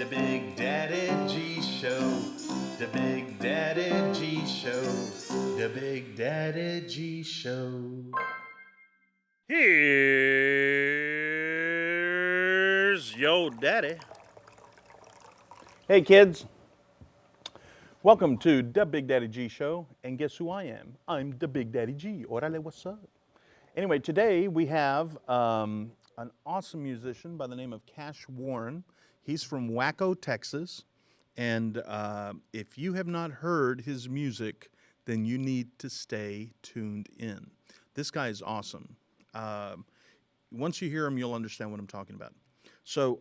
The Big Daddy G Show. The Big Daddy G Show. The Big Daddy G Show. Here's yo daddy. Hey kids, welcome to the Big Daddy G Show, and guess who I am? I'm the Big Daddy G. Orale, what's up? Anyway, today we have an awesome musician by the name of Cash Warren. He's from Waco, Texas, and if you have not heard his music, then you need to stay tuned in. This guy is awesome. Once you hear him, you'll understand what I'm talking about. So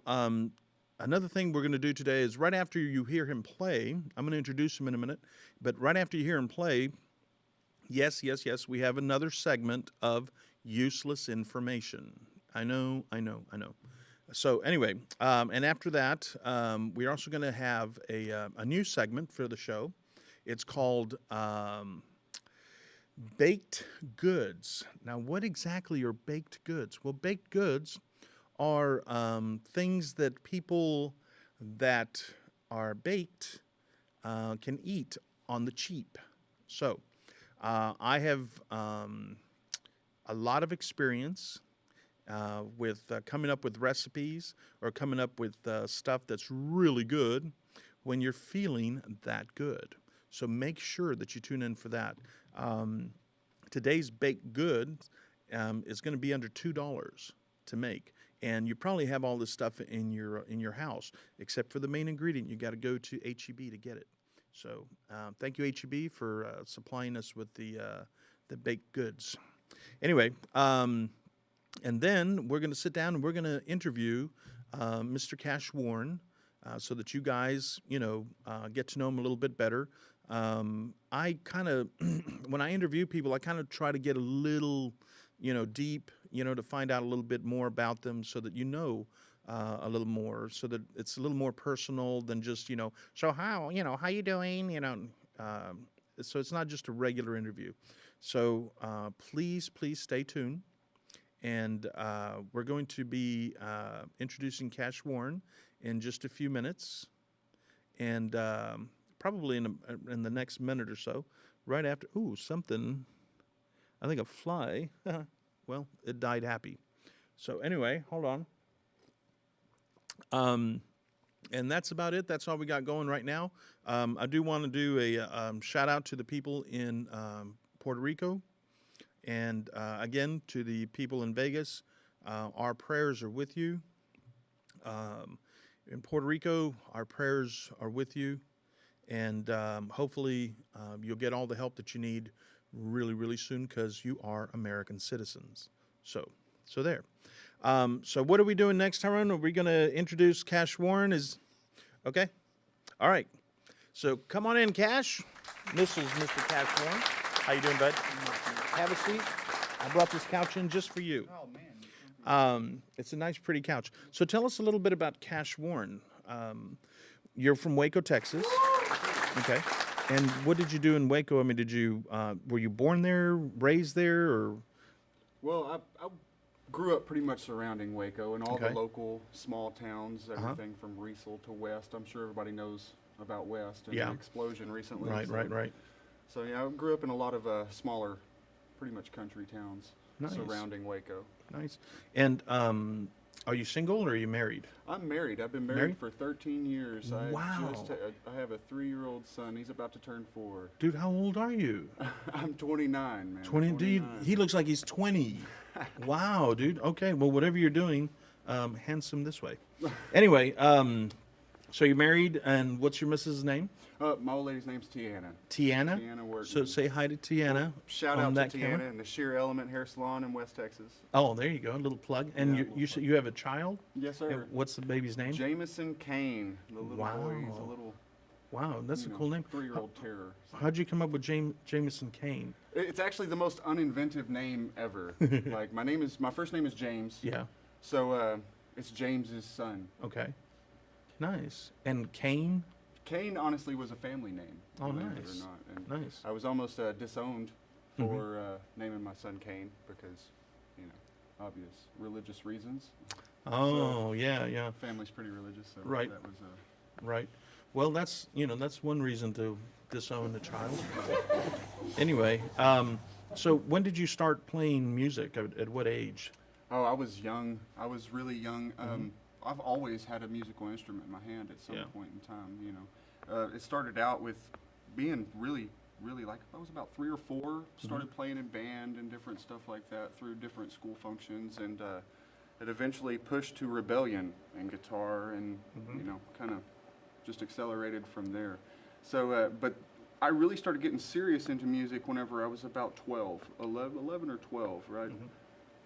another thing we're going to do today is right after you hear him play, I'm going to introduce him in a minute, but right after you hear him play, yes, we have another segment of useless information. I know. So anyway, and after that, we're also going to have a new segment for the show. It's called baked goods. Now, what exactly are baked goods? Well, baked goods are things that people that are baked can eat on the cheap. So, I have a lot of experience with coming up with recipes or coming up with stuff that's really good when you're feeling that good. So make sure that you tune in for that. Today's baked good is going to be under $2 to make, and you probably have all this stuff in your house, except for the main ingredient. You got to go to H-E-B to get it. So thank you, H-E-B, for supplying us with the baked goods. Anyway, and then we're going to sit down and we're going to interview Mr. Cash Warren so that you guys, get to know him a little bit better. I kind of, when I interview people, I kind of try to get a little, deep, to find out a little bit more about them so that a little more, so that it's a little more personal than just, so how you doing, so it's not just a regular interview. So please stay tuned. And we're going to be introducing Cash Warren in just a few minutes. And probably in the next minute or so, right after, something, I think a fly, well, it died happy. So anyway, hold on. And that's about it. That's all we got going right now. I do want to do a shout out to the people in Puerto Rico. And again, to the people in Vegas, our prayers are with you. In Puerto Rico, our prayers are with you. And hopefully you'll get all the help that you need really, really soon because you are American citizens. So there. So what are we doing next, Tyrone? Are we going to introduce Cash Warren? Okay? All right. So come on in, Cash. This is Mr. Cash Warren. How you doing, bud? Have a seat. I brought this couch in just for you. Oh, man. It's a nice, pretty couch. So tell us a little bit about Cash Warren. You're from Waco, Texas. Okay. And what did you do in Waco? I mean, were you born there, raised there, or? Well, I grew up pretty much surrounding Waco and all Okay. the local small towns, everything from Riesel to West. I'm sure everybody knows about West and Yeah. the explosion recently. Right. So, yeah, I grew up in a lot of smaller, pretty much country towns Nice. surrounding Waco. Nice. And are you single or are you married? I'm married. I've been married, Married? for 13 years. Wow. I have a 3-year-old son. He's about to turn 4. Dude, how old are you? I'm 29, man. 20. Dude, 29. he looks like he's 20. Wow, dude. Okay, well, whatever you're doing, handsome this way. Anyway, so you're married, and what's your missus' name? My old lady's name's Tiana. Tiana? Tiana Workman. So say hi to Tiana. Shout on out that to Tiana camera. and the Sheer Element Hair Salon in West Texas. Oh, there you go, a little plug. And Yeah, you said you have a child? Yes, sir. And what's the baby's name? Jameson Kane, the little boy. He's a Wow. little, Wow, that's a cool name. 3-year-old terror. How'd you come up with Jameson Kane? It's actually the most uninventive name ever. Like my first name is James. Yeah. So it's James's son. Okay. Nice. And Kane? Kane honestly was a family name. Oh, believe it nice. or not. And Nice. I was almost disowned for naming my son Kane because, obvious religious reasons. Oh, yeah. Family's pretty religious, so Right. that was Right. Well, that's one reason to disown a child. Anyway, so when did you start playing music? At what age? Oh, I was young. I was really young. I've always had a musical instrument in my hand at some Yeah. point in time, you know. It started out with being really, like, I was about 3 or 4, started playing in band and different stuff like that through different school functions, and it eventually pushed to rebellion and guitar, and, you know, kind of just accelerated from there. So, but I really started getting serious into music whenever I was about 11 or 12, right?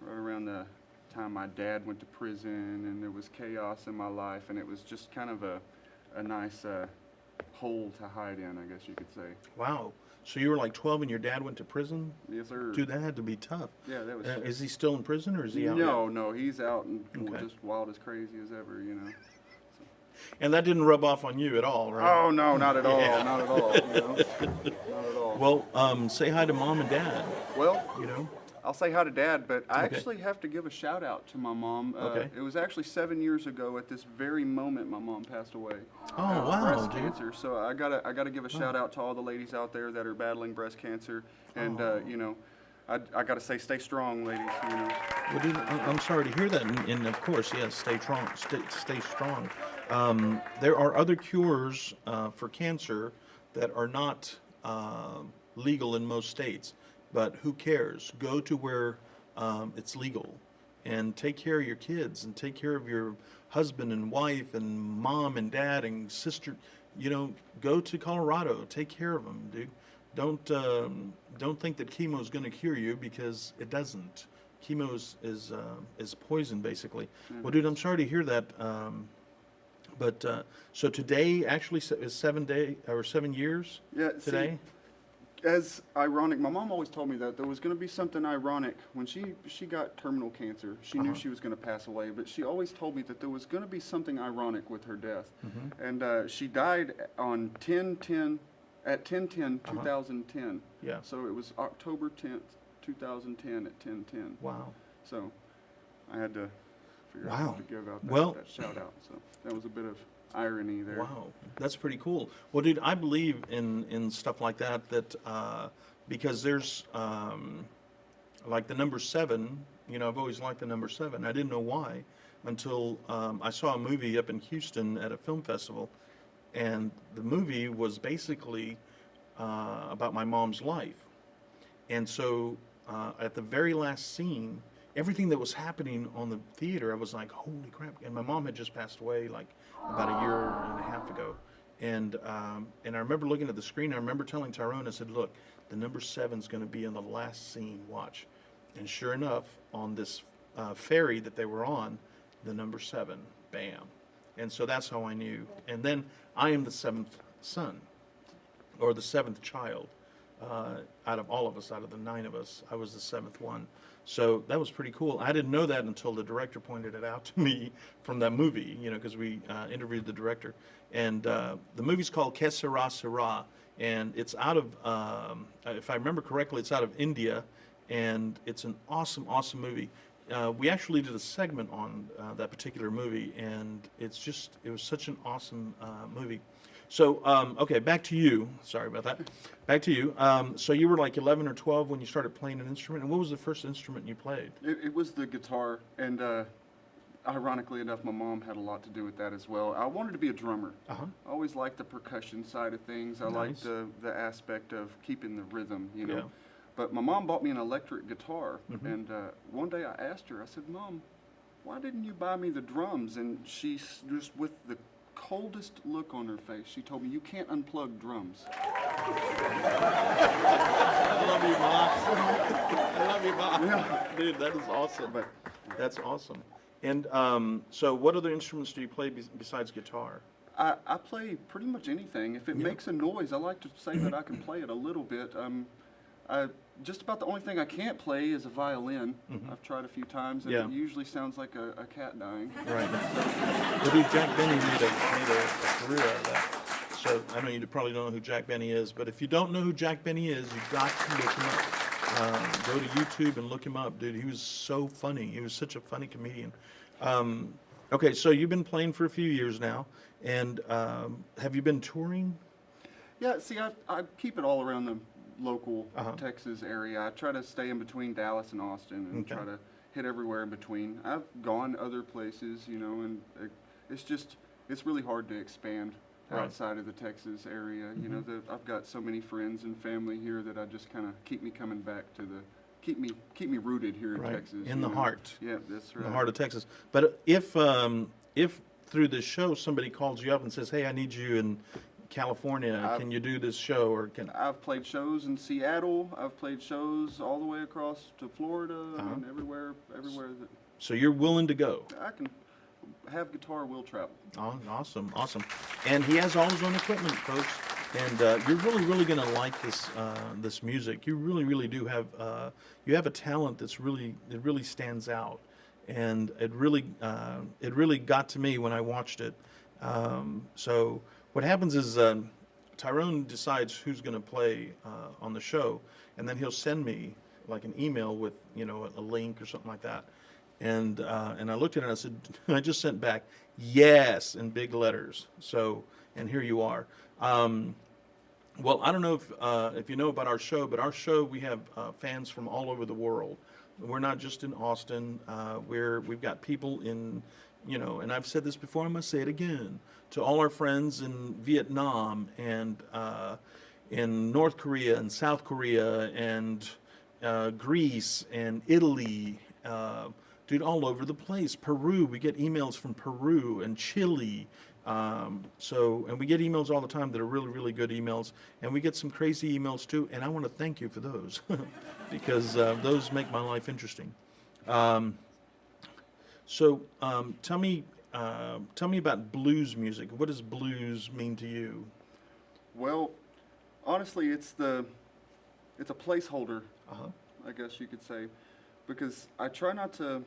Right around the time my dad went to prison, and there was chaos in my life, and it was just kind of a nice hole to hide in, I guess you could say. Wow. So you were like 12 and your dad went to prison? Yes, sir. Dude, that had to be tough. Yeah, that was. Is he still in prison or is he out? No, he's out and Okay. just wild as crazy as ever, you know. And that didn't rub off on you at all, right? Oh no, not at all, Yeah. not at all, you know, not at all. Well, say hi to mom and dad, Well, you know? I'll say hi to Dad, but I Okay. actually have to give a shout out to my mom. Okay. It was actually 7 years ago at this very moment my mom passed away. Oh, of wow, breast dude. cancer. So I gotta give a shout out to all the ladies out there that are battling breast cancer, and you know, I gotta say, stay strong, ladies. You know. Well, dude, I'm sorry to hear that, and of course, yes, stay strong. Stay strong. There are other cures for cancer that are not legal in most states, but who cares? Go to where it's legal, and take care of your kids, and take care of your husband and wife, and mom and dad and sister. You know, go to Colorado. Take care of them, dude. Don't think that chemo is going to cure you, because it doesn't. Chemo is poison, basically. Well, dude, I'm sorry to hear that. But so today actually is 7 years. Yeah. see, Today. As ironic, my mom always told me that there was going to be something ironic when she got terminal cancer. She knew she was going to pass away, but she always told me that there was going to be something ironic with her death. And she died on 10/10/2010. Yeah. So it was October 10th, 2010 at 10/10. Wow. So I had to figure out Wow. how to give out that, Well- that shout out. So that was a bit of irony there. Wow, that's pretty cool. Well, dude, I believe in stuff like that. Because there's like the number 7. You know, I've always liked the number 7. I didn't know why until I saw a movie up in Houston at a film festival, and the movie was basically about my mom's life. And so at the very last scene, everything that was happening on the theater, I was like, holy crap. And my mom had just passed away like about a year and a half ago. And I remember looking at the screen. I remember telling Tyrone, I said, look, the number 7's going to be in the last scene. Watch. And sure enough, on this ferry that they were on, the number 7, bam. And so that's how I knew. And then I am the 7th son, or the 7th child. Out of all of us, out of the 9 of us, I was the 7th one. So that was pretty cool. I didn't know that until the director pointed it out to me from that movie, you know, because we interviewed the director. And the movie's called Que Sera Sera, and it's out of, if I remember correctly, it's out of India, and it's an awesome, awesome movie. We actually did a segment on that particular movie, and it was such an awesome movie. So, okay, back to you. Sorry about that. Back to you. So you were like 11 or 12 when you started playing an instrument, and what was the first instrument you played? It was the guitar, and ironically enough, my mom had a lot to do with that as well. I wanted to be a drummer. Uh-huh. I always liked the percussion side of things. I liked the aspect of keeping the rhythm, you know. Yeah. But my mom bought me an electric guitar, and one day I asked her, I said, Mom, why didn't you buy me the drums? And she, just with the coldest look on her face, she told me, you can't unplug drums. I love you, Mom. I love you, Mom. Yeah. Dude, that is awesome. That's awesome. And so what other instruments do you play besides guitar? I play pretty much anything. If it makes a noise, I like to say that I can play it a little bit. Just about the only thing I can't play is a violin. I've tried a few times, and it usually sounds like a cat dying. Right. Well, dude, Jack Benny made a career out of that. So I know you probably don't know who Jack Benny is, but if you don't know who Jack Benny is, you've got to look him up. Go to YouTube and look him up, dude. He was so funny. He was such a funny comedian. Okay, so you've been playing for a few years now, and have you been touring? Yeah, see, I keep it all around the local Uh-huh. Texas area. I try to stay in between Dallas and Austin and Okay. try to hit everywhere in between. I've gone other places, and it's really hard to expand Right. outside of the Texas area. I've got so many friends and family here that I just kind of keep me coming back to keep me rooted here in Right, Texas. in the heart. Yeah, that's right. In the heart of Texas. But if through this show somebody calls you up and says, "Hey, I need you in California. Can you do this show?" Or can I've played shows in Seattle. I've played shows all the way across to Florida. I mean, everywhere that so you're willing to go? I can have guitar will travel. Oh, awesome, awesome. And he has all his own equipment, folks. And you're really going to like this music. You really do have you have a talent that really stands out, and it really got to me when I watched it. So what happens is Tyrone decides who's going to play on the show, and then he'll send me like an email with a link or something like that. And I looked at it and I said, I just sent back yes in big letters. So, and here you are. Well, I don't know if you know about our show, but our show, we have fans from all over the world. We're not just in Austin. We've got people in, and I've said this before, I'm going to say it again, to all our friends in Vietnam and in North Korea and South Korea and Greece and Italy, dude, all over the place. Peru, we get emails from Peru and Chile. And we get emails all the time that are really good emails, and we get some crazy emails too. And I want to thank you for those because those make my life interesting. Tell me about blues music. What does blues mean to you? Well, honestly, it's a placeholder, Uh-huh. I guess you could say, because I try not to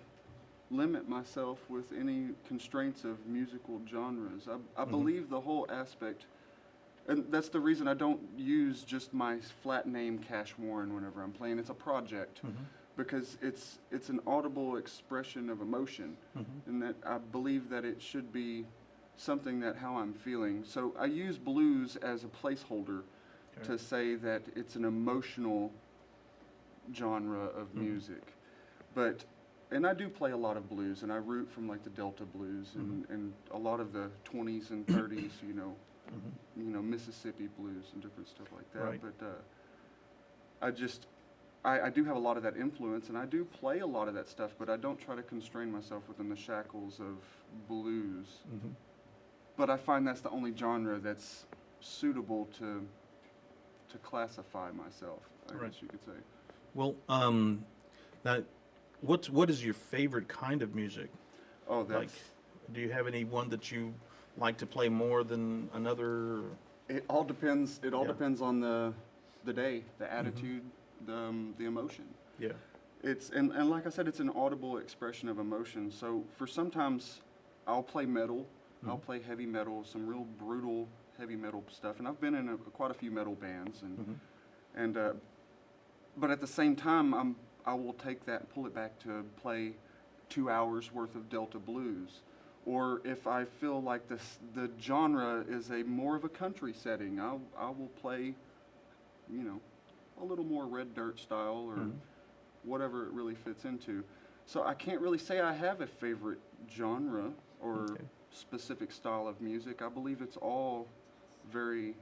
limit myself with any constraints of musical genres. I believe the whole aspect, and that's the reason I don't use just my flat name Cash Warren whenever I'm playing. It's a project because it's an audible expression of emotion, and that I believe that it should be something that how I'm feeling. So I use blues as a placeholder to say that it's an emotional genre of music. And I do play a lot of blues, and I root from like the Delta blues and a lot of the 20s and 30s, Mississippi blues and different stuff like that. Right. But I do have a lot of that influence, and I do play a lot of that stuff, but I don't try to constrain myself within the shackles of blues. But I find that's the only genre that's suitable to classify myself, I guess you could say. Well, now, what is your favorite kind of music? Oh, that's... Like, do you have any one that you like to play more than another? It all depends. It all Yeah. depends on the day, the attitude, the emotion. Yeah. And like I said, it's an audible expression of emotion. So for sometimes I'll play metal, I'll play heavy metal, some real brutal heavy metal stuff, and I've been in quite a few metal bands, but at the same time I will take that and pull it back to play 2 hours worth of Delta blues. Or if I feel like the genre is more of a country setting, I will play, a little more red dirt style or whatever it really fits into. So I can't really say I have a favorite genre or specific style of music. I believe it's all very,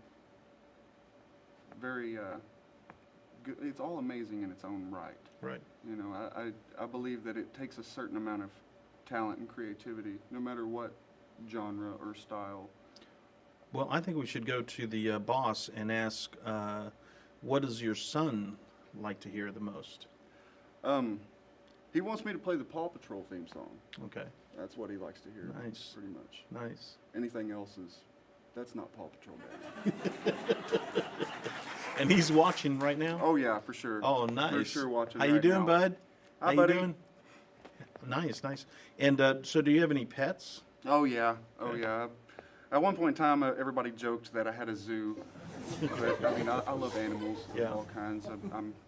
very good. It's all amazing in its own right. Right. I believe that it takes a certain amount of talent and creativity, no matter what genre or style. Well, I think we should go to the boss and ask, what does your son like to hear the most? He wants me to play the Paw Patrol theme song. Okay. That's what he likes to hear. Nice. Pretty much. Nice. Anything else that's not Paw Patrol, baby. And he's watching right now? Oh yeah, for sure. Oh, nice. For sure watching. How you right doing, now. bud? Hi, How buddy. you doing? Nice, nice. And so, do you have any pets? Oh yeah. Oh yeah. At one point in time, everybody joked that I had a zoo. But I mean, I love animals Yeah. of all kinds.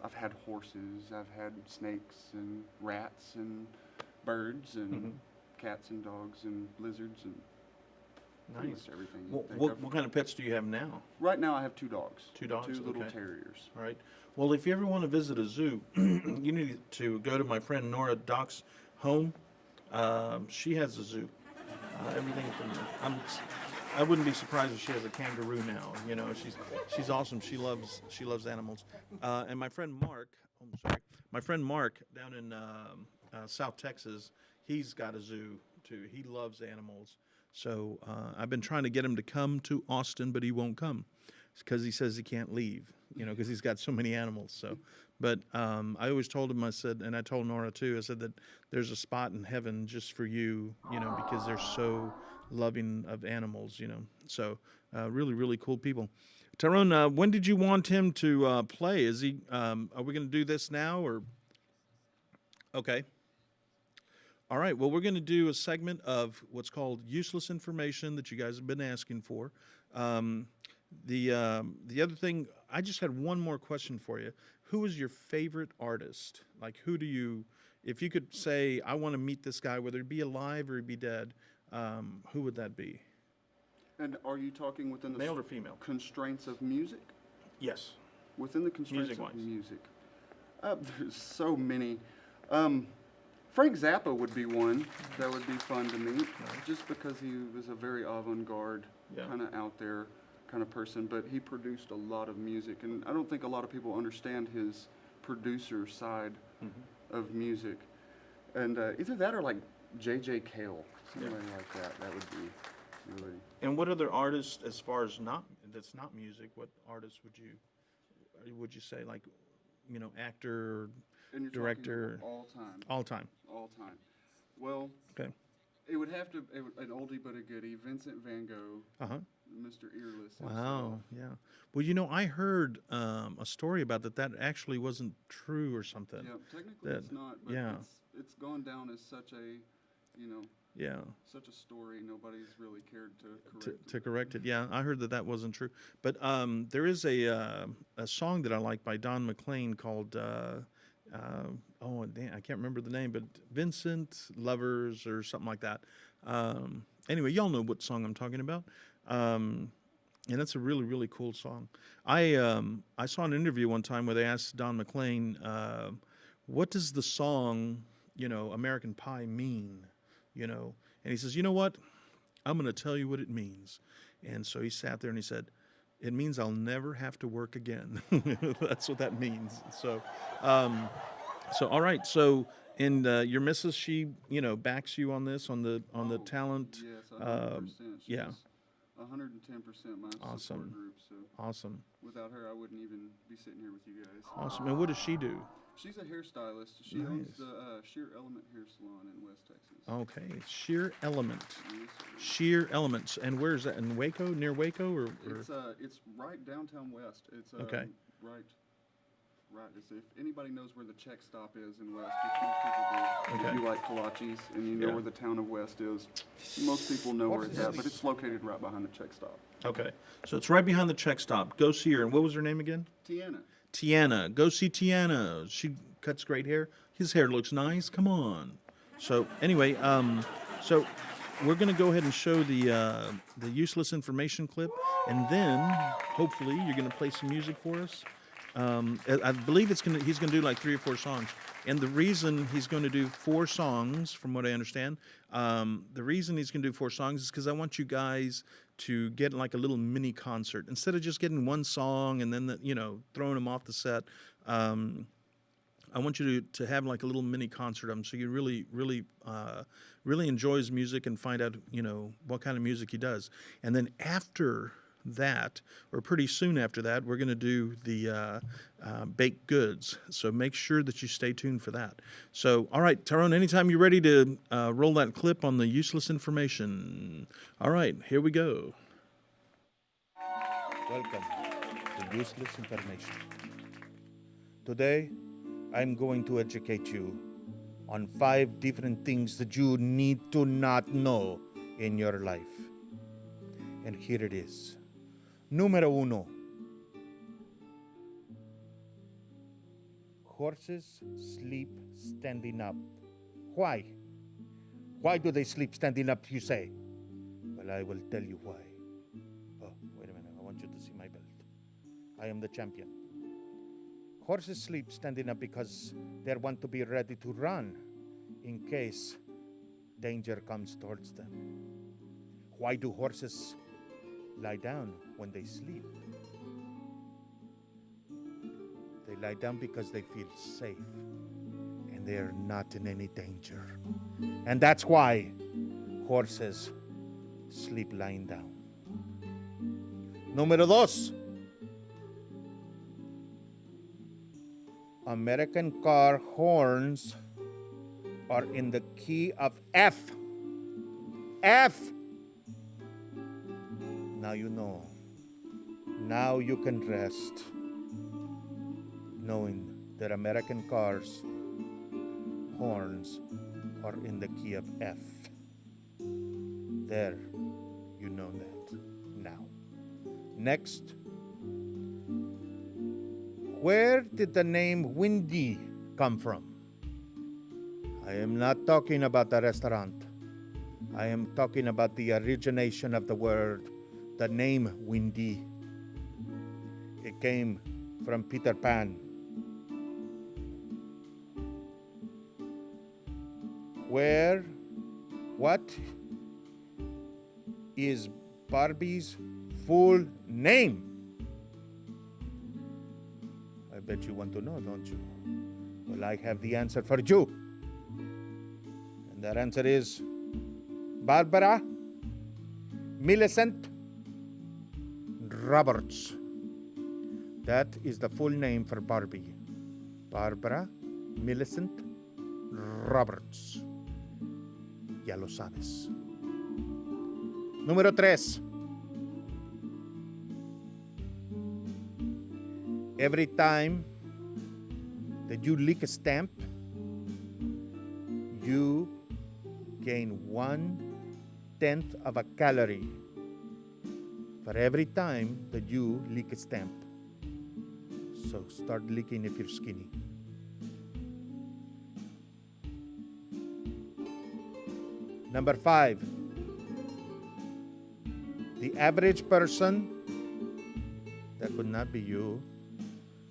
I've had horses, I've had snakes and rats and birds and cats and dogs and lizards and pretty Nice. much everything. you Well, think what, of. what kind of pets do you have now? Right now, I have 2 dogs. Two dogs? 2 little Okay. terriers. All right. Well, if you ever want to visit a zoo, you need to go to my friend Nora Doc's home. She has a zoo. Everything from I wouldn't be surprised if she has a kangaroo now. You know, she's awesome. She loves animals. And my friend Mark, oh, I'm sorry, my friend Mark down in South Texas, he's got a zoo too. He loves animals. So I've been trying to get him to come to Austin, but he won't come because he says he can't leave. You know, because he's got so many animals. So, but I always told him, I said, and I told Nora too, I said that there's a spot in heaven just for you, you know, because they're so loving of animals, you know. So, really, really cool people. Tyrone, when did you want him to play? Is he? Are we going to do this now or? Okay. All right. Well, we're going to do a segment of what's called useless information that you guys have been asking for. The other thing, I just had one more question for you. Who is your favorite artist? Like, who do you, if you could say, I want to meet this guy, whether he be alive or he be dead, who would that be? And are you talking within the Male or female? constraints of music? Yes. Within the constraints Music-wise. of music. There's so many. Frank Zappa would be one that would be fun to meet, just because he was a very avant-garde, Yeah. kind of out there kind of person, but he produced a lot of music, and I don't think a lot of people understand his producer side of music. And either that or like J.J. Cale, somebody like that. That would be really. And what other artists, as far as that's not music, what artists would you say, like, you know, actor, And you're director, talking all time. all time? All time. Well, Okay. it would have to an oldie but a goodie. Vincent Van Gogh, Uh-huh. Mr. Earless. Wow, yeah. Well, you know, I heard a story about that actually wasn't true or something. Yeah, technically it's not, but yeah. it's gone down as such a, you know, Yeah. such a story. Nobody's really cared to correct it. To correct it. Yeah, I heard that wasn't true. But there is a song that I like by Don McLean called oh damn, I can't remember the name, but Vincent Lovers or something like that. Anyway, y'all know what song I'm talking about. And it's a really, really cool song. I saw an interview one time where they asked Don McLean, what does the song, you know, American Pie mean? You know, and he says, you know what? I'm going to tell you what it means. And so he sat there and he said, it means I'll never have to work again. That's what that means. So, all right. So, and your missus, she, you know, backs you on this, on the talent. Yes, 100%. yeah. 110% my Awesome. support group. So Awesome. without her, I wouldn't even be sitting here with you guys. Awesome. And what does she do? She's a hairstylist. She Nice. owns the Sheer Element Hair Salon in West Texas. Okay. Sheer Element. Yes, sir. Sheer Elements. And where's that? In Waco? Near Waco? Or? It's right downtown West. It's Okay. right. It's, if anybody knows where the check stop is in West, which most people do. Okay. If you like kolaches and you know Yeah. where the town of West is, most people know where it's at, but it's located right behind the check stop. Okay. So it's right behind the check stop. Go see her. And what was her name again? Tiana. Tiana. Go see Tiana. She cuts great hair. His hair looks nice. Come on. So anyway, so we're going to go ahead and show the useless information clip, and then hopefully you're going to play some music for us. I believe he's going to do like 3 or 4 songs. And the reason he's going to do 4 songs, from what I understand, the reason he's going to do 4 songs is because I want you guys to get like a little mini concert instead of just getting one song and then throwing them off the set. I want you to have like a little mini concert of him, so you really enjoy his music and find out what kind of music he does. And then after that, or pretty soon after that, we're going to do the baked goods. So make sure that you stay tuned for that. So, all right, Tyrone, anytime you're ready to roll that clip on the useless information. All right, here we go. Welcome to Useless Information. Today, I'm going to educate you on 5 different things that you need to not know in your life. And here it is. Número 1. Horses sleep standing up. Why? Why do they sleep standing up, you say? Well, I will tell you why. Oh, wait a minute. I want you to see my belt. I am the champion. Horses sleep standing up because they want to be ready to run in case danger comes towards them. Why do horses lie down when they sleep? They lie down because they feel safe and they are not in any danger. And that's why horses sleep lying down. Número dos. American car horns are in the key of F. F. Now you know. Now you can rest knowing that American cars' horns are in the key of F. There, you know that now. Next. Where did the name Windy come from? I am not talking about the restaurant. I am talking about the origination of the word, the name Windy. It came from Peter Pan. What is Barbie's full name? I bet you want to know, don't you? Well, I have the answer for you. And that answer is Barbara Millicent Roberts. That is the full name for Barbie. Barbara Millicent Roberts. Ya lo sabes. Número 3. Every time that you lick a stamp, you gain 1/10 of a calorie for every time that you lick a stamp. So start licking if you're skinny. Number 5. The average person, that could not be you,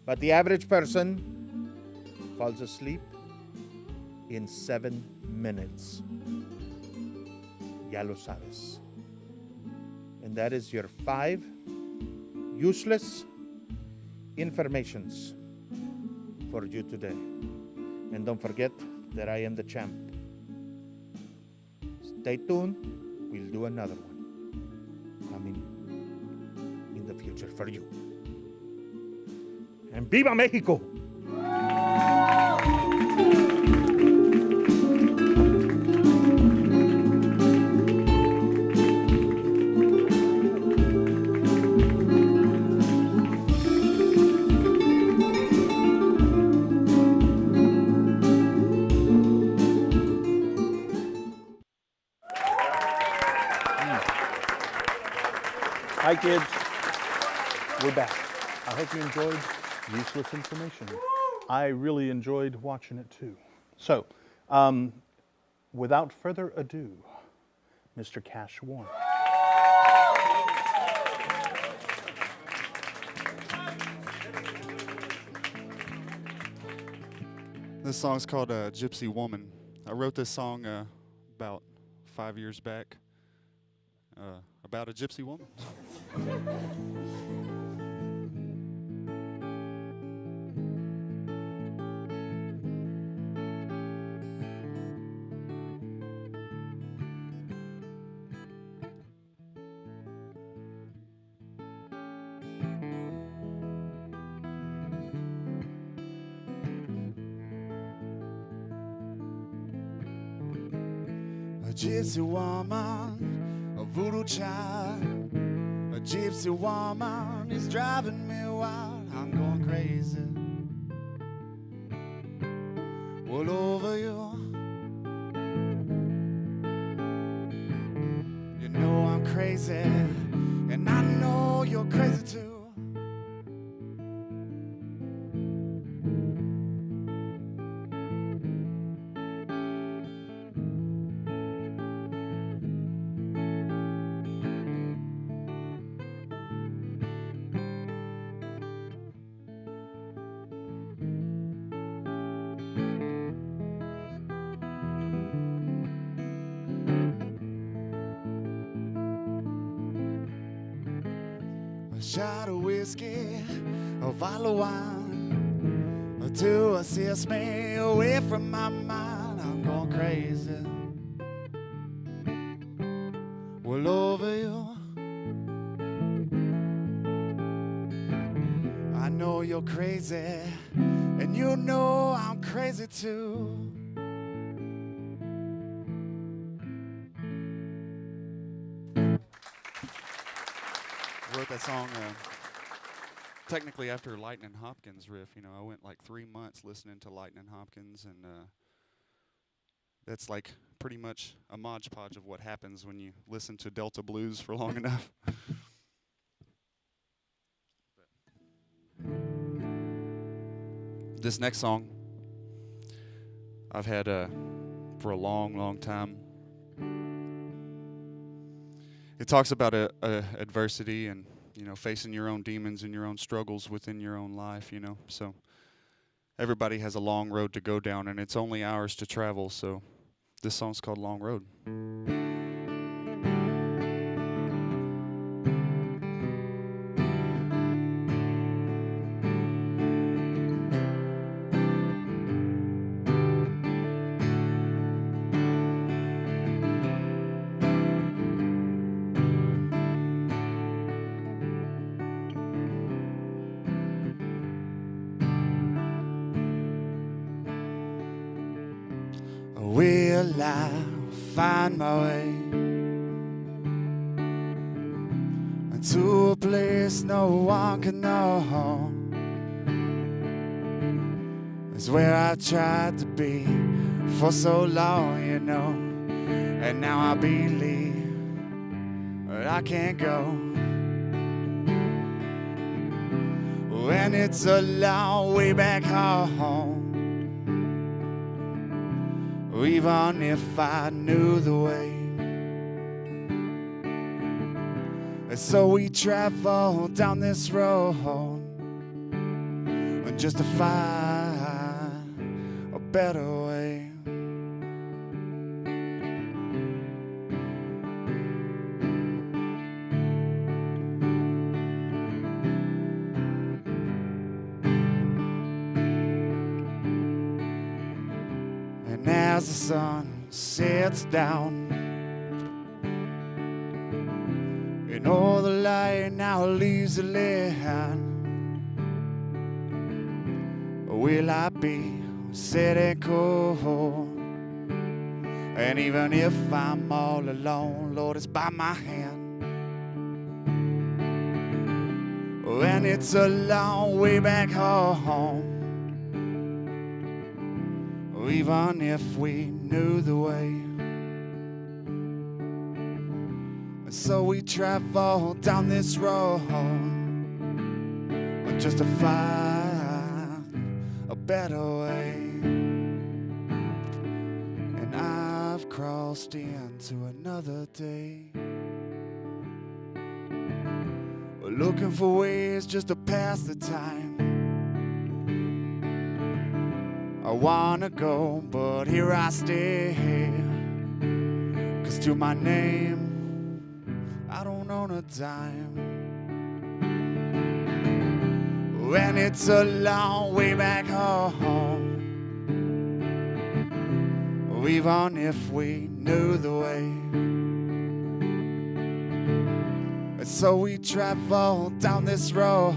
but the average person falls asleep in 7 minutes. Ya lo sabes. And that is your 5 useless informations for you today. And don't forget that I am the champ. Stay tuned. We'll do another one coming in the future for you. And ¡Viva México! Hi, kids. We're back. I hope you enjoyed useless information. I really enjoyed watching it too. So, without further ado, Mr. Cash Warren. This song's called Gypsy Woman. I wrote this song about 5 years back about a gypsy woman. A gypsy woman, a voodoo child. A gypsy woman is driving me wild. I'm going crazy all over you. You know I'm crazy, and I know you're crazy too. shot of whiskey, a bottle of wine, to assist me away from my mind. I'm going crazy. Well, over you, I know you're crazy, and you know I'm crazy too. Wrote that song technically after Lightnin' Hopkins riff. You know, I went like 3 months listening to Lightnin' Hopkins, and that's like pretty much a modge podge of what happens when you listen to Delta blues for long enough. This next song I've had for a long, long time. It talks about adversity and, you know, facing your own demons and your own struggles within your own life, you know. So everybody has a long road to go down, and it's only ours to travel. So this song's called Long Road. Will I find my way to a place no one can know? It's where I tried to be for so long, you know. And now I believe that I can't go. When it's a long way back home, even if I knew the way. And so we travel down this road just to find a better way. And as the sun sets down and all the light now leaves the land, will I be set and cold? And even if I'm all alone, Lord, it's by my hand. And it's a long way back home, even if we knew the way. So we travel down this road just to find a better way. And I've crossed into another day, looking for ways just to pass the time. I wanna go, but here I stay, 'cause to my name I don't own a dime. And it's a long way back home, even if we knew the way. And so we travel down this road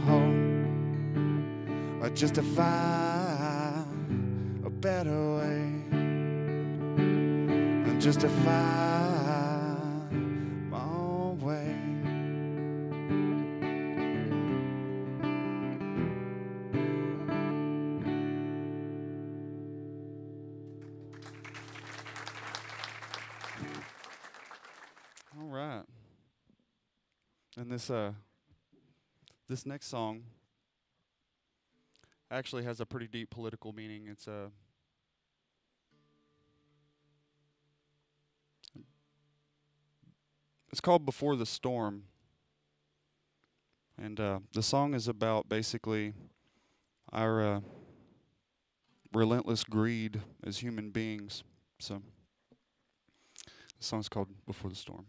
just to find a better way, and just to find my own way. All right. And this next song actually has a pretty deep political meaning. It's called Before the Storm. And the song is about basically our relentless greed as human beings. So the song's called Before the Storm.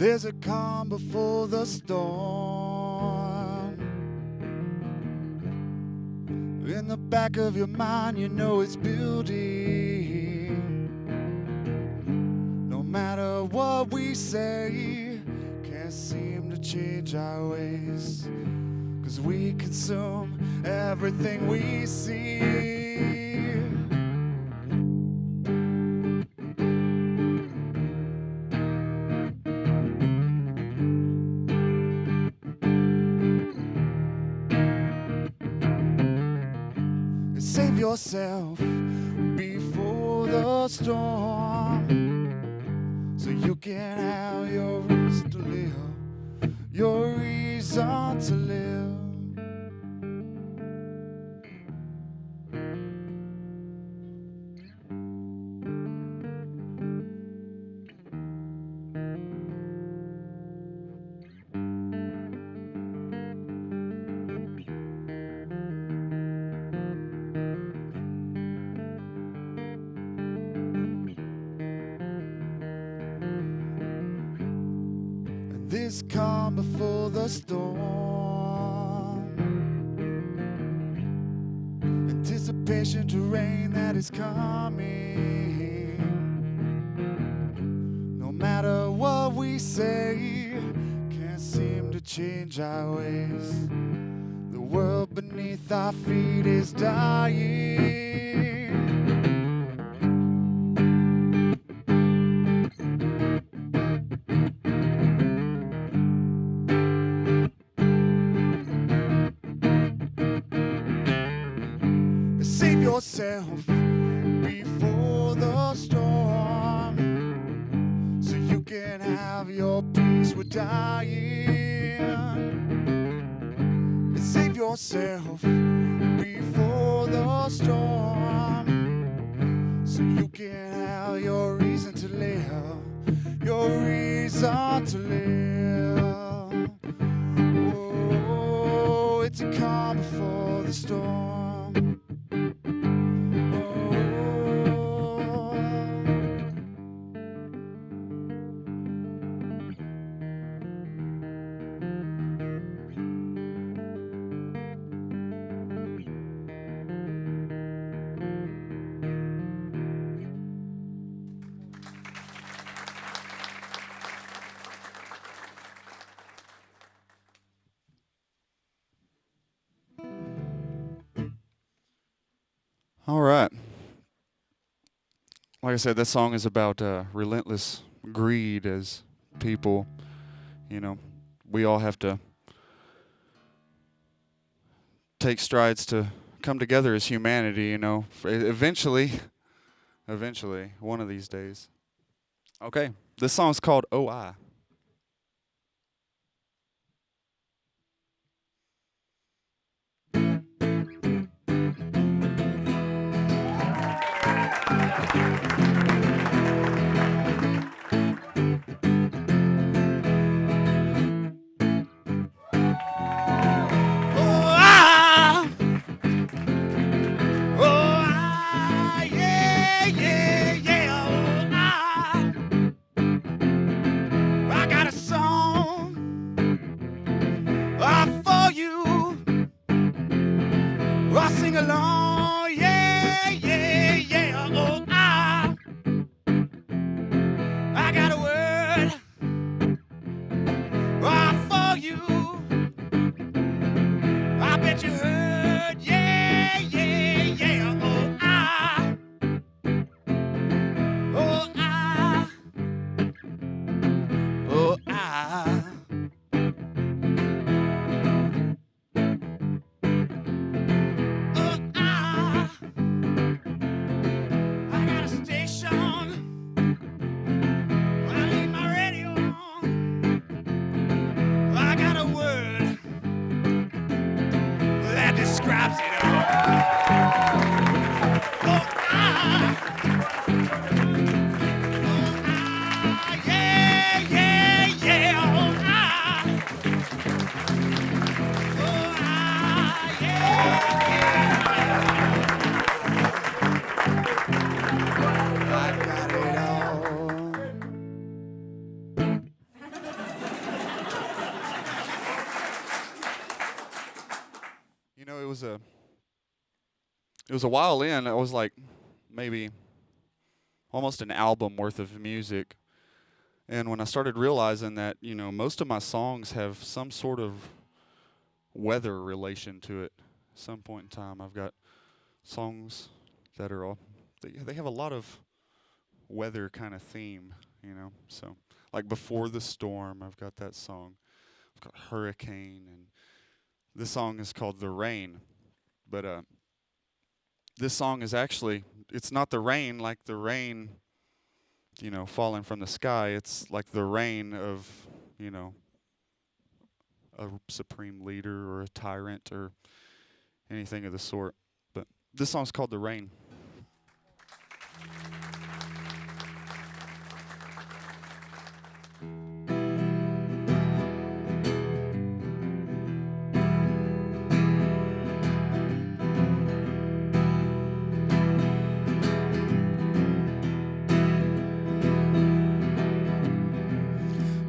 There's a calm before the storm. In the back of your mind, you know it's building. No matter what we say, can't seem to change our ways, 'cause we consume everything we see. Save yourself before the storm, so you can have your reason to live, your reason to live. This calm before the storm, anticipation to rain that is coming. No matter what we say, can't seem to change our ways. The world beneath our feet is dying. Save yourself before the storm, so you can have your peace. We're dying. Save yourself before the storm, so you can have your reason to live, your reason to live. Oh, it's a calm before the storm. All right. Like I said, that song is about relentless greed as people. You know, we all have to take strides to come together as humanity, you know, eventually, one of these days. Okay, this song's called Oh I. Sing along, yeah, yeah, yeah. Oh, I got a word for you. I bet you heard, yeah, yeah, yeah. Oh, oh, oh, it was a while in. I was like maybe almost an album worth of music. And when I started realizing that, most of my songs have some sort of weather relation to it. At some point in time, I've got songs that are all, they have a lot of weather kind of theme, So, like Before the Storm, I've got that song. I've got Hurricane, and this song is called The Rain. But this song is actually, it's not the rain like the rain, falling from the sky. It's like the reign of, a supreme leader or a tyrant or anything of the sort. But this song's called The Rain.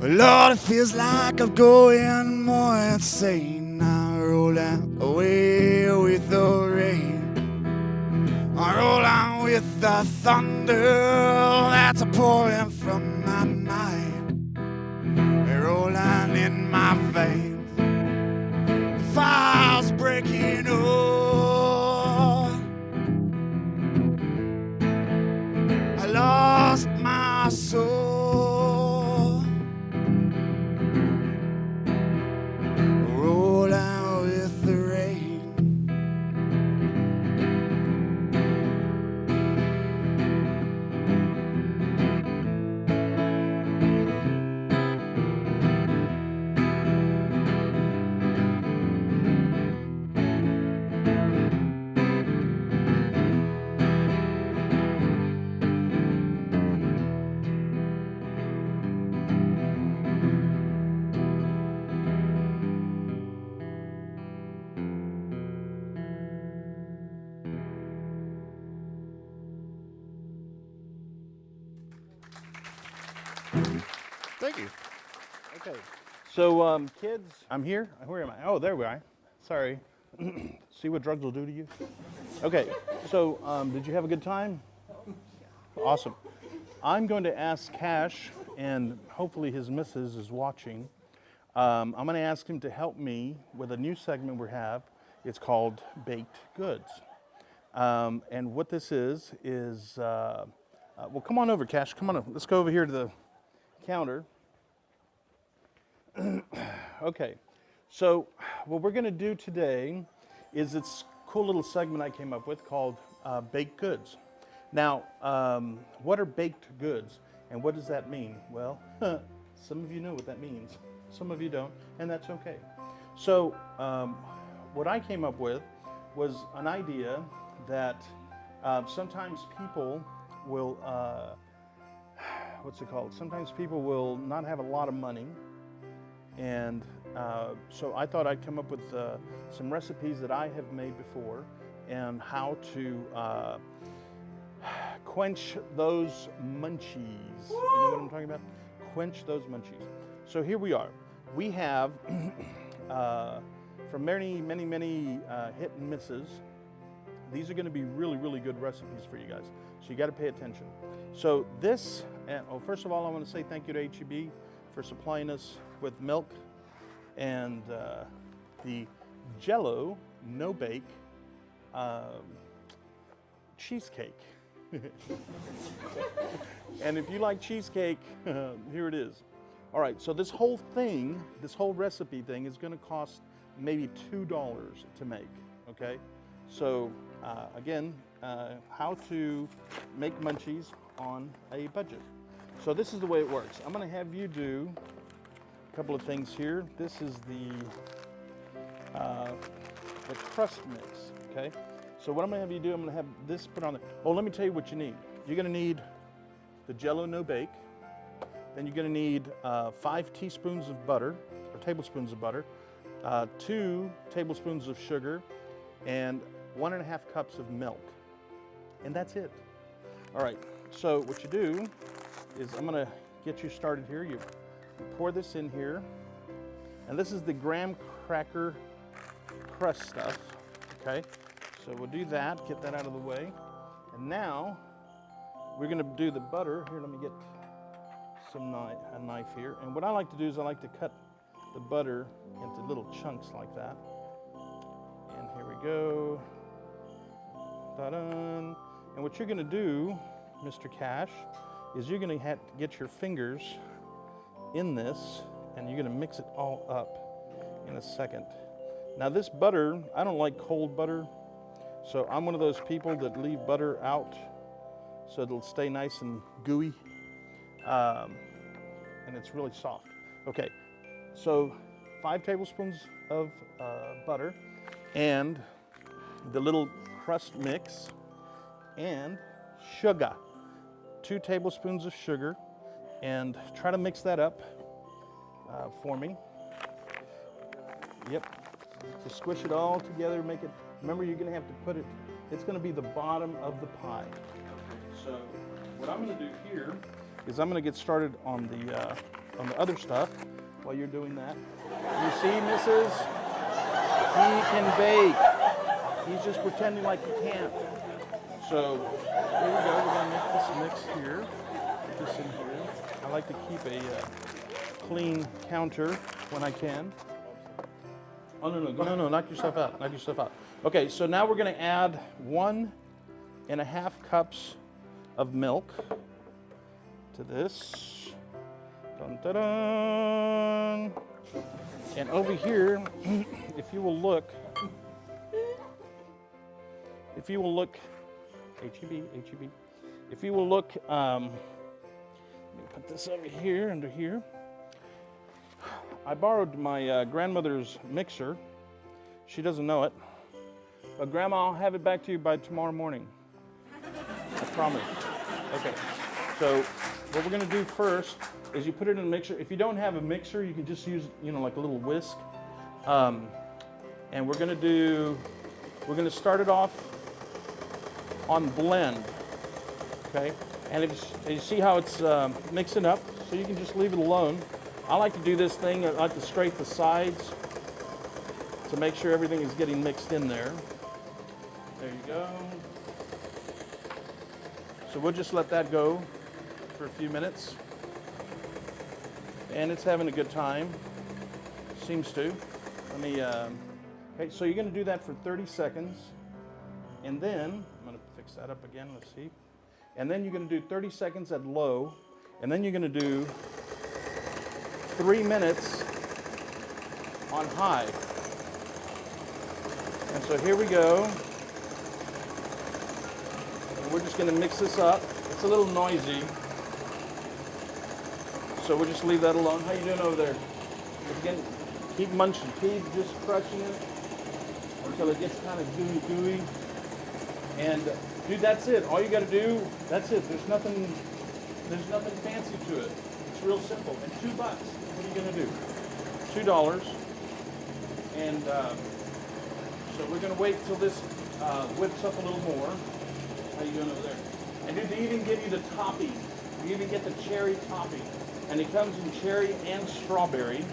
Lord, it feels like I'm going more insane. I roll out away with the rain. I roll out with the thunder that's pouring from my mind. Rolling in my veins, the fire's breaking up. I lost my soul. Thank you. Okay. So, kids, I'm here. Where am I? Oh, there we are. Sorry. See what drugs will do to you? Okay. So, did you have a good time? Awesome. I'm going to ask Cash, and hopefully his missus is watching. I'm going to ask him to help me with a new segment we have. It's called Baked Goods. And what this is, well, come on over, Cash. Come on over. Let's go over here to the counter. Okay, so what we're going to do today is this cool little segment I came up with called Baked Goods. Now, what are baked goods, and what does that mean? Well, some of you know what that means, some of you don't, and that's okay. So, what I came up with was an idea that sometimes people will, sometimes people will not have a lot of money, and so I thought I'd come up with some recipes that I have made before and how to quench those munchies. You know what I'm talking about? Quench those munchies. So here we are. We have, from many hit and misses, these are going to be really, really good recipes for you guys. So you got to pay attention. So this, first of all, I want to say thank you to H-E-B for supplying us with milk and the Jell-O no-bake cheesecake. And if you like cheesecake, here it is. All right, so this whole thing, this whole recipe thing is going to cost maybe $2 to make, okay? So again, how to make munchies on a budget. So this is the way it works. I'm going to have you do a couple of things here. This is the crust mix, okay? So what I'm going to have you do, I'm going to have this put on there. Oh, let me tell you what you need. You're going to need the Jell-O no bake. Then you're going to need 5 teaspoons of butter, or tablespoons of butter, 2 tablespoons of sugar, and 1.5 cups of milk. And that's it. All right, so what you do is I'm going to get you started here. You pour this in here, and this is the graham cracker crust stuff, okay? So we'll do that, get that out of the way. And now we're going to do the butter. Here, let me get a knife here. And what I like to do is I like to cut the butter into little chunks like that. And here we go. Ta-da. And what you're going to do, Mr. Cash, is you're going to have to get your fingers in this, and you're going to mix it all up in a second. Now this butter, I don't like cold butter, so I'm one of those people that leave butter out so it'll stay nice and gooey, and it's really soft. Okay, so 5 tablespoons of butter, and the little crust mix, and sugar. 2 tablespoons of sugar, and try to mix that up for me. Yep. So squish it all together, make it, remember you're gonna have to put it, it's gonna be the bottom of the pie. So what I'm gonna do here is I'm gonna get started on the other stuff while you're doing that. You see, missus? He can bake. He's just pretending like he can't. So here we go, we're gonna make this mix here, put this in here. I like to keep a clean counter when I can. Oh, no, knock yourself out. Okay, so now we're gonna add 1.5 cups of milk to this. Dun, dun, dun. And over here, if you will look, H-E-B. If you will look, let me put this over here, under here. I borrowed my grandmother's mixer. She doesn't know it. But Grandma, I'll have it back to you by tomorrow morning. I promise. Okay, so what we're gonna do first is you put it in a mixer. If you don't have a mixer, you can just use, like a little whisk. And we're gonna start it off on blend, okay? And if you see how it's mixing up, so you can just leave it alone. I like to do this thing, I like to scrape the sides to make sure everything is getting mixed in there. There you go. So we'll just let that go for a few minutes. And it's having a good time, seems to. Let me, okay, so you're gonna do that for 30 seconds. And then, I'm gonna fix that up again, let's see. And then you're gonna do 30 seconds at low, and then you're gonna do 3 minutes on high. And so here we go. And we're just gonna mix this up. It's a little noisy, so we'll just leave that alone. How you doing over there? Again, keep munching, keep just crushing it until it gets kind of gooey. And dude, that's it. All you got to do, that's it. There's nothing fancy to it. It's real simple. And $2. What are you going to do? $2. And so we're going to wait till this whips up a little more. How you doing over there? And dude, they even give you the topping. You even get the cherry topping. And it comes in cherry and strawberry.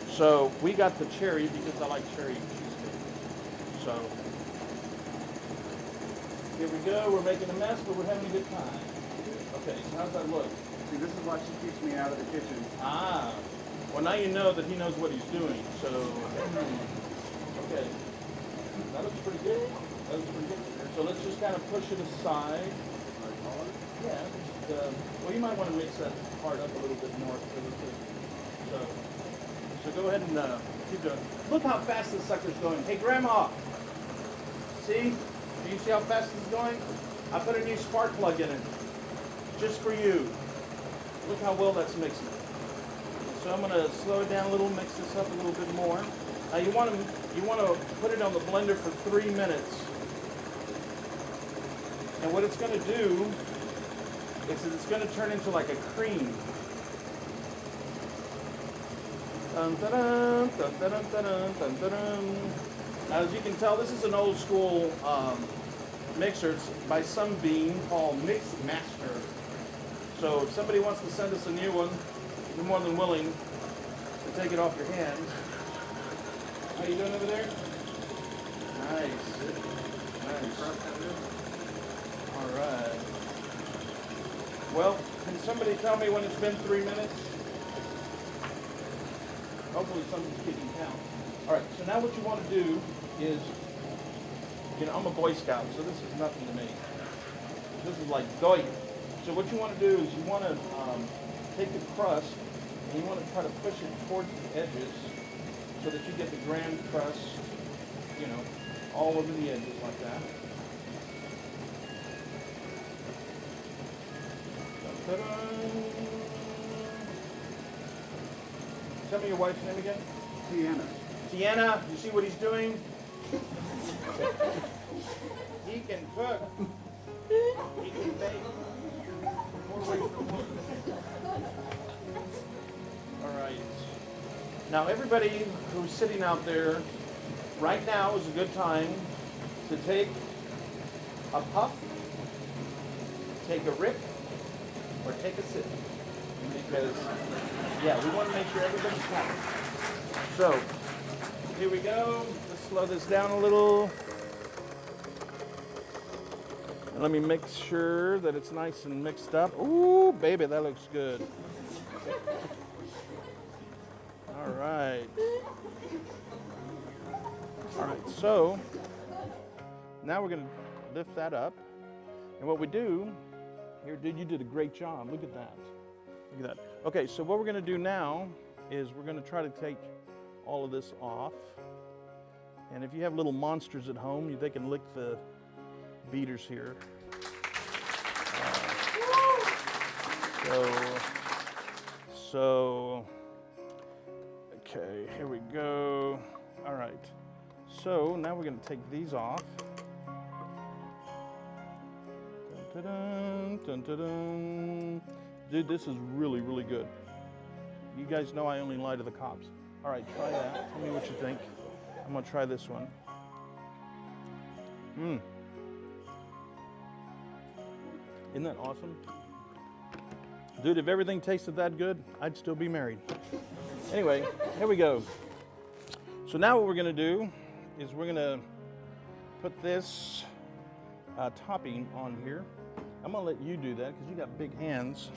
So we got the cherry because I like cherry cheesecake. So here we go. We're making a mess, but we're having a good time. Okay, so how's that look? See, this is why she keeps me out of the kitchen. Ah, well now you know that he knows what he's doing. So, okay, that looks pretty good. So let's just kind of push it aside. Yeah. Well, you might want to mix that part up a little bit more. So go ahead and keep doing. Look how fast this sucker's going. Hey, Grandma. See? Do you see how fast it's going? I put a new spark plug in it, just for you. Look how well that's mixing. So I'm gonna slow it down a little, mix this up a little bit more. Now you want to put it on the blender for 3 minutes. And what it's gonna do is that it's gonna turn into like a cream. Dun, dun, dun, dun, dun, dun, dun, dun, dun. Now, as you can tell, this is an old school mixer. It's by some bean called Mix Master. So if somebody wants to send us a new one, we're more than willing to take it off your hands. How you doing over there? Nice. Well, can somebody tell me when it's been 3 minutes? Hopefully somebody's keeping count. All right, so now what you want to do is, I'm a Boy Scout, so this is nothing to me. This is like doy. So what you want to do is you want to take the crust and you want to try to push it towards the edges so that you get the grand crust, all over the edges like that. Ta-da. Tell me your wife's name again. Tiana. Tiana, you see what he's doing? He can cook. He can bake. All right. Now everybody who's sitting out there, right now is a good time to take a puff, take a rip, or take a sip. Because, we want to make sure everybody's happy. So, here we go. Let's slow this down a little. And let me make sure that it's nice and mixed up. Ooh, baby, that looks good. All right. All right, so now we're going to lift that up. And what we do, here, dude, you did a great job. Look at that. Look at that. Okay, so what we're going to do now is we're going to try to take all of this off. And if you have little monsters at home, they can lick the beaters here. Okay, here we go. All right. So now we're going to take these off. Dun, dun, dun, dun. Dude, this is really, really good. You guys know I only lie to the cops. All right, try that. Tell me what you think. I'm going to try this one. Isn't that awesome? Dude, if everything tasted that good, I'd still be married. Anyway, here we go. So now what we're going to do is we're going to put this topping on here. I'm going to let you do that because you got big hands.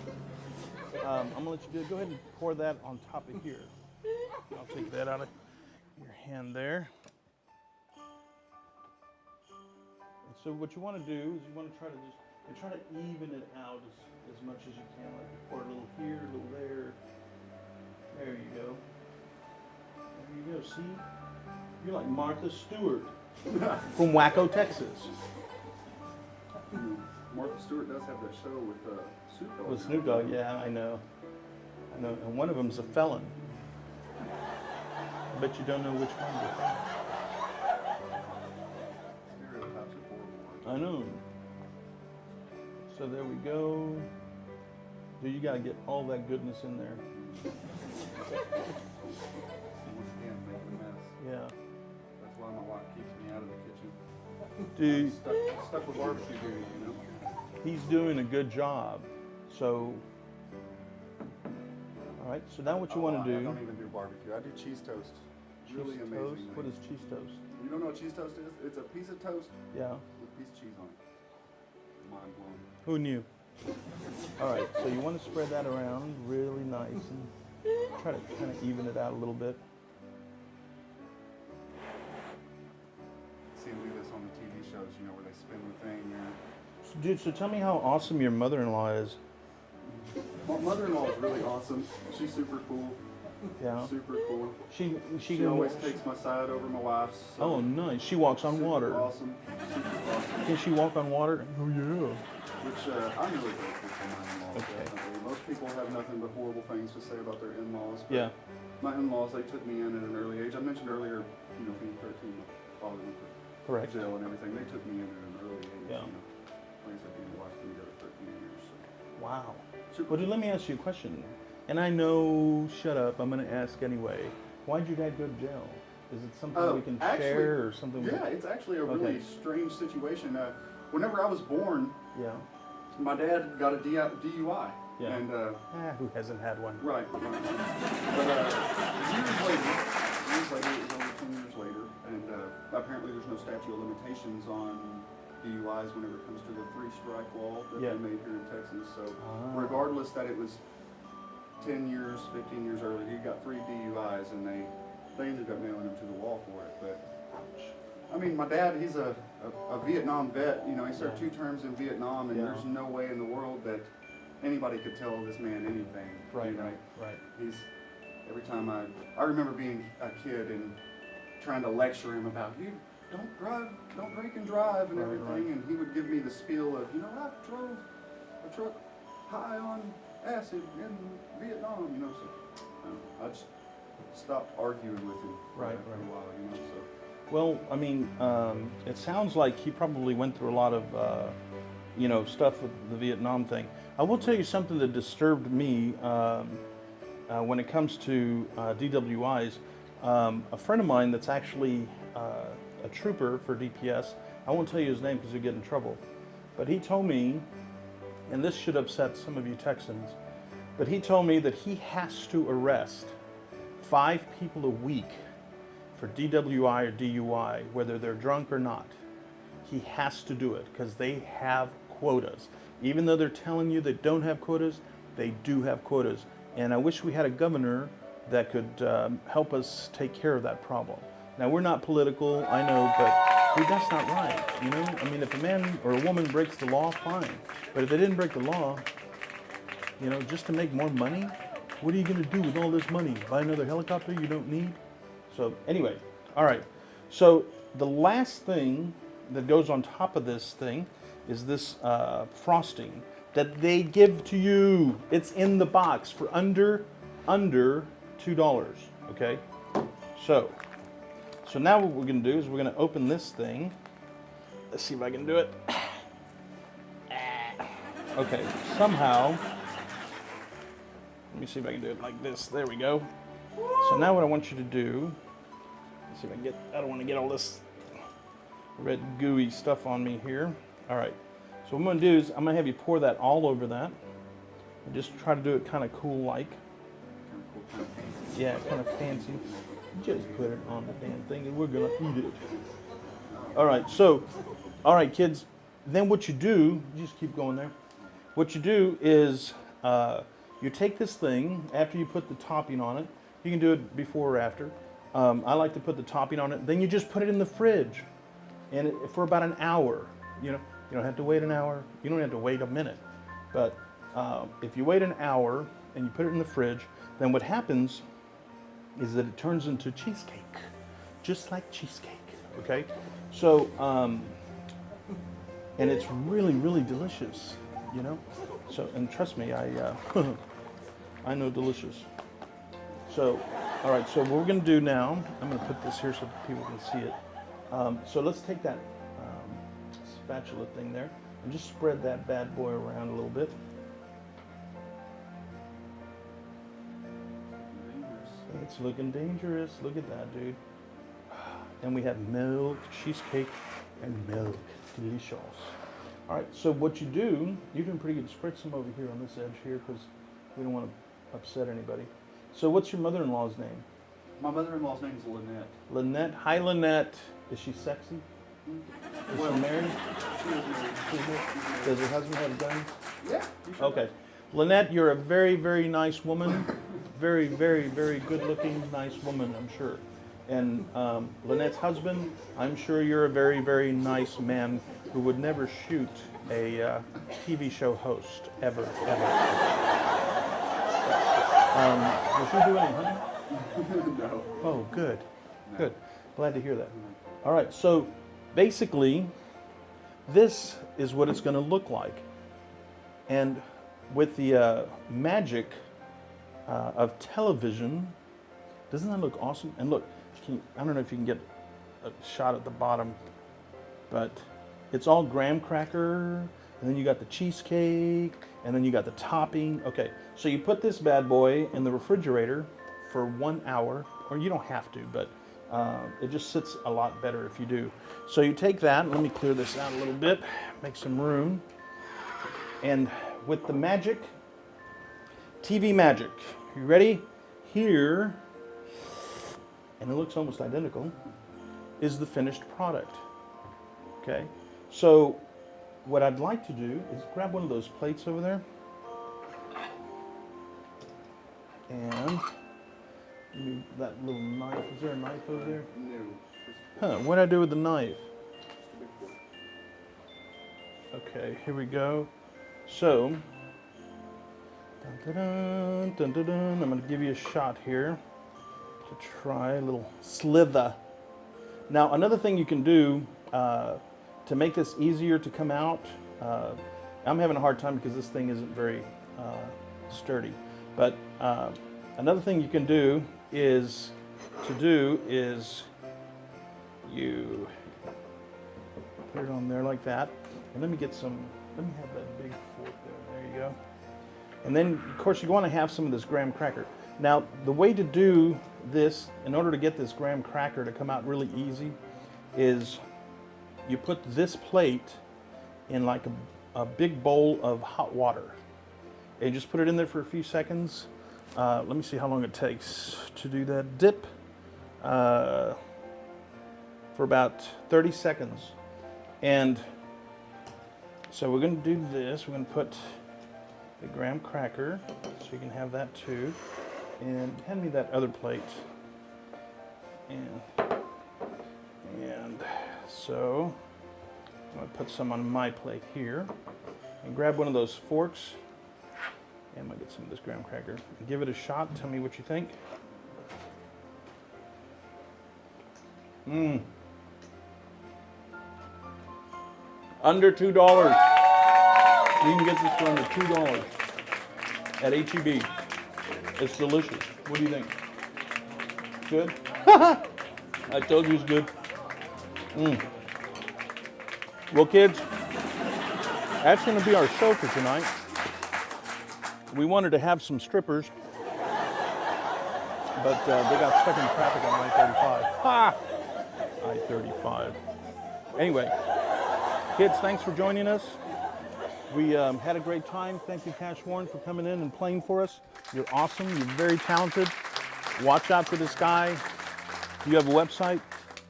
I'm going to let you do it. Go ahead and pour that on top of here. I'll take that out of your hand there. And so what you want to do is you want to try to even it out as much as you can. Like pour a little here, a little there. There you go. There you go. See? You're like Martha Stewart from Waco, Texas. Martha Stewart does have that show with Snoop Dogg. With Snoop Dogg, yeah, I know. And one of them's a felon. I bet you don't know which one. Stereotypes are horrible. I know. So there we go. Dude, you gotta get all that goodness in there. Once again, making a mess. Yeah. That's why my wife keeps me out of the kitchen. Dude, Stuck with barbecue duty, he's doing a good job. So, all right. So now what you want to do? I don't even do barbecue. I do cheese toast. Really Cheese amazing. toast? What is cheese toast? You don't know what cheese toast is? It's a piece of toast Yeah. with a piece of cheese on it. Mind blown. Who knew? All right. So you want to spread that around really nice and try to kind of even it out a little bit. See them do this on the TV shows, where they spin the thing. Dude, so tell me how awesome your mother-in-law is. My mother-in-law is really awesome. She's super cool. Yeah. Super cool. She She always takes my side over my wife's. So Oh, nice. She walks on super water. Awesome. Super awesome. Can she walk on water? Oh, yeah. Which I'm really grateful for my in-laws. Okay. Definitely. Most people have nothing but horrible things to say about their in-laws. But Yeah. My in-laws, they took me in at an early age. I mentioned earlier, being 13, my father went to Correct. jail and everything. They took me in at an early age. Yeah. Like I said, me and my wife's been together 13 years. So. Wow. Super. Well, dude, let me ask you a question. And I know, shut up, I'm going to ask anyway. Why'd your dad go to jail? Is it something we can share or something? Yeah, it's actually a really Okay. strange situation. Whenever I was born, Yeah. my dad got a DUI. Yeah. And, Who hasn't had one? right. But years later, it was only 10 years later, and apparently there's no statute of limitations on DUIs whenever it comes to the 3-strike wall that Yeah. they made here in Texas. So Ah. regardless that it was 10 years, 15 years earlier, he got 3 DUIs and they ended up nailing him to the wall for it. But I mean, my dad, he's a Vietnam vet. You know, he served 2 terms in Vietnam, and Yeah. there's no way in the world that anybody could tell this man anything. Right, you know? right. He's every time I remember being a kid and trying to lecture him about you don't drink and drive and Right, everything, right. and he would give me the spiel of, you know, I drove a truck high on acid in Vietnam, you know. So I just stopped arguing with him Right, after right. a while, you know. So. Well, I mean, it sounds like he probably went through a lot of, stuff with the Vietnam thing. I will tell you something that disturbed me when it comes to DWIs. A friend of mine that's actually a trooper for DPS, I won't tell you his name because he'll get in trouble, but he told me, and this should upset some of you Texans, but he told me that he has to arrest 5 people a week for DWI or DUI, whether they're drunk or not. He has to do it because they have quotas. Even though they're telling you they don't have quotas, they do have quotas. And I wish we had a governor that could help us take care of that problem. Now, we're not political, I know, but dude, that's not right, you know? I mean, if a man or a woman breaks the law, fine. But if they didn't break the law, you know, just to make more money, what are you gonna do with all this money? Buy another helicopter you don't need? So anyway, all right. So the last thing that goes on top of this thing is this frosting that they give to you. It's in the box for under $2. Okay. So now what we're gonna do is we're gonna open this thing. Let's see if I can do it. Okay. Somehow. Let me see if I can do it like this. There we go. So now what I want you to do. See if I can get, I don't want to get all this red gooey stuff on me here. All right, so what I'm gonna do is I'm gonna have you pour that all over that. And just try to do it kind of cool like. Yeah, kind of fancy. Just put it on the damn thing and we're gonna eat it. All right, so, all right kids, then what you do, you just keep going there. What you do is you take this thing, after you put the topping on it, you can do it before or after. I like to put the topping on it. Then you just put it in the fridge, and for about an hour. You know, you don't have to wait an hour. You don't have to wait a minute. But if you wait an hour and you put it in the fridge, then what happens is that it turns into cheesecake, just like cheesecake. Okay, so and it's really, really delicious. You know, so and trust me, I know delicious. So. All right, so what we're going to do now, I'm going to put this here so people can see it. So let's take that spatula thing there and just spread that bad boy around a little bit. It's looking dangerous. Look at that, dude. And we have milk, cheesecake, and milk. Delicious. All right, so what you do, you're doing pretty good. Spread some over here on this edge here because we don't want to upset anybody. So what's your mother-in-law's name? My mother-in-law's name is Lynette. Lynette. Hi, Lynette. Is she sexy? Is she married? She is married. Does her husband have guns? Yeah. Okay. Lynette, you're a very, very nice woman. Very, very, very good-looking, nice woman, I'm sure. And Lynette's husband, I'm sure you're a very, very nice man who would never shoot a TV show host, ever, ever. Does she do any hunting? No. Oh, good. Good. Glad to hear that. All right, so basically, this is what it's going to look like. And with the magic of television, doesn't that look awesome? And look, I don't know if you can get a shot at the bottom, but it's all graham cracker, and then you got the cheesecake, and then you got the topping. Okay, so you put this bad boy in the refrigerator for 1 hour, or you don't have to, but it just sits a lot better if you do. So you take that, let me clear this out a little bit, make some room, and with the magic, TV magic, you ready? Here, and it looks almost identical, is the finished product, okay? So what I'd like to do is grab one of those plates over there. And maybe that little knife. Is there a knife over there? No. Huh, what'd I do with the knife? Okay, here we go. So, dun, dun, dun, dun, dun, I'm going to give you a shot here to try a little slither. Now, another thing you can do to make this easier to come out, I'm having a hard time because this thing isn't very sturdy. But another thing you can do is you put it on there like that. And let me have that big fork there. There you go. And then, of course, you want to have some of this graham cracker. Now, the way to do this, in order to get this graham cracker to come out really easy, is you put this plate in like a big bowl of hot water. And just put it in there for a few seconds. Let me see how long it takes to do that. Dip for about 30 seconds. And so we're going to do this. We're going to put the graham cracker, so you can have that too. And hand me that other plate. And so I'm going to put some on my plate here. And grab one of those forks. And I'm going to get some of this graham cracker. Give it a shot. Tell me what you think. Under $2. You can get this for under $2 at H-E-B. It's delicious. What do you think? Good? I told you it's good. Well, kids, that's going to be our show for tonight. We wanted to have some strippers, but they got stuck in traffic on I-35. Ha! I-35. Anyway, kids, thanks for joining us. We had a great time. Thank you, Cash Warren, for coming in and playing for us. You're awesome. You're very talented. Watch out for this guy. Do you have a website?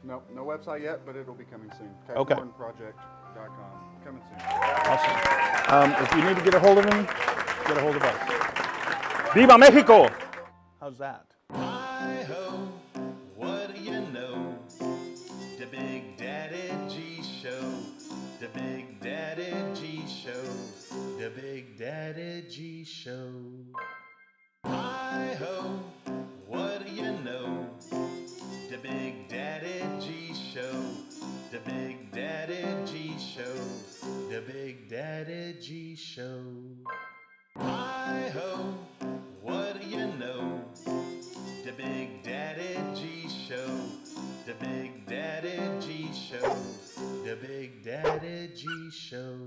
No website yet, but it'll be coming soon. Okay. TechHornProject.com. Coming soon. Awesome. If you need to get a hold of him, get a hold of us. Viva Mexico! How's that? Hi-ho, what do you know? The Big Daddy G Show. The Big Daddy G Show. The Big Daddy G Show. Hi-ho, what do you know? The Big Daddy G Show. The Big Daddy G Show. The Big Daddy G Show. Hi-ho, what do you know? The Big Daddy G Show. The Big Daddy G Show. The Big Daddy G Show.